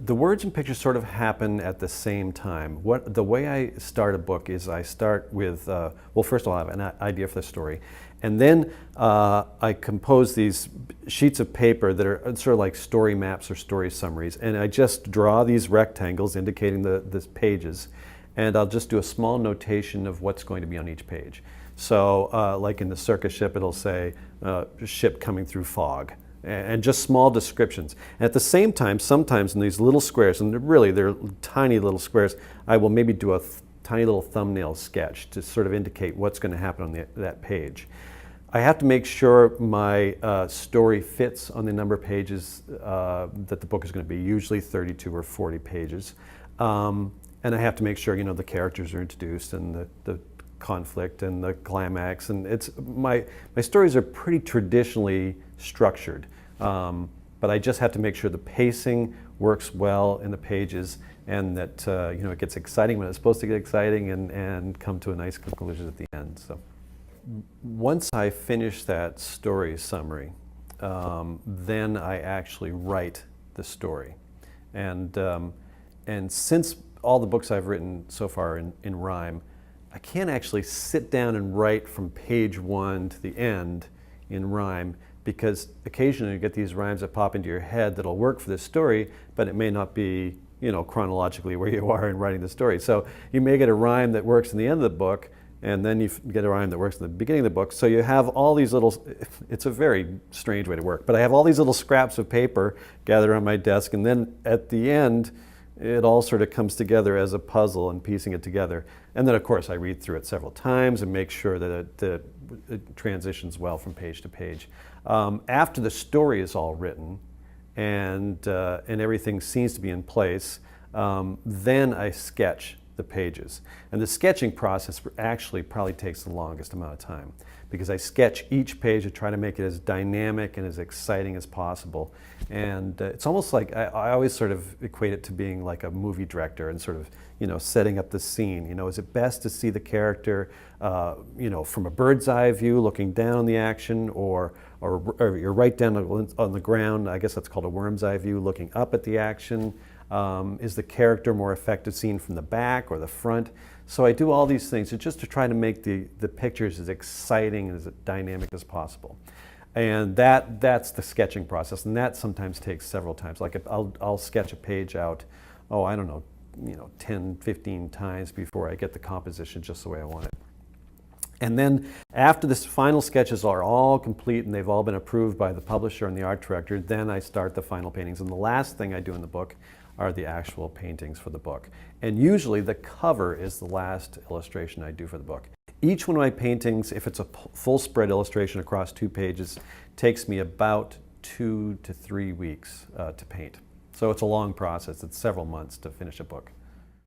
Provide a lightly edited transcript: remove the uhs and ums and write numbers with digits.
The words and pictures sort of happen at the same time. The way I start a book is I start with, well, first of all, I have an idea for the story. And then I compose these sheets of paper that are sort of like story maps or story summaries. And I just draw these rectangles indicating the pages. And I'll just do a small notation of what's going to be on each page. So like in the circus ship, it'll say, ship coming through fog. And just small descriptions. And at the same time, sometimes in these little squares, and really they're tiny little squares, I will maybe do a tiny little thumbnail sketch to sort of indicate what's going to happen on that page. I have to make sure my story fits on the number of pages that the book is going to be, usually 32 or 40 pages. And I have to make sure, you know, the characters are introduced and the conflict and the climax, and it's my stories are pretty traditionally structured, but I just have to make sure the pacing works well in the pages, and that you know, it gets exciting when it's supposed to get exciting, and come to a nice conclusion at the end. So once I finish that story summary, then I actually write the story, and since all the books I've written so far in rhyme, I can't actually sit down and write from page one to the end in rhyme, because occasionally you get these rhymes that pop into your head that'll work for this story, but it may not be, you know, chronologically where you are in writing the story. So you may get a rhyme that works in the end of the book, and then you get a rhyme that works in the beginning of the book. So you have all these little, it's a very strange way to work, but I have all these little scraps of paper gathered on my desk, and then at the end, it all sort of comes together as a puzzle and piecing it together. And then, of course, I read through it several times and make sure that it transitions well from page to page. After the story is all written and everything seems to be in place, then I sketch the pages. And the sketching process actually probably takes the longest amount of time, because I sketch each page to try to make it as dynamic and as exciting as possible. And it's almost like, I always sort of equate it to being like a movie director and sort of, you know, setting up the scene. You know, is it best to see the character, you know, from a bird's eye view looking down on the action, or you're right down on the ground, I guess that's called a worm's eye view, looking up at the action? Is the character more effective seen from the back or the front? So I do all these things just to try to make the pictures as exciting and as dynamic as possible. And that's the sketching process, and that sometimes takes several times. Like I'll sketch a page out, oh, I don't know, you know, 10, 15 times before I get the composition just the way I want it. And then after the final sketches are all complete and they've all been approved by the publisher and the art director, then I start the final paintings. And the last thing I do in the book are the actual paintings for the book. And usually the cover is the last illustration I do for the book. Each one of my paintings, if it's a full spread illustration across 2 pages, takes me about 2 to 3 weeks to paint. So it's a long process. It's several months to finish a book.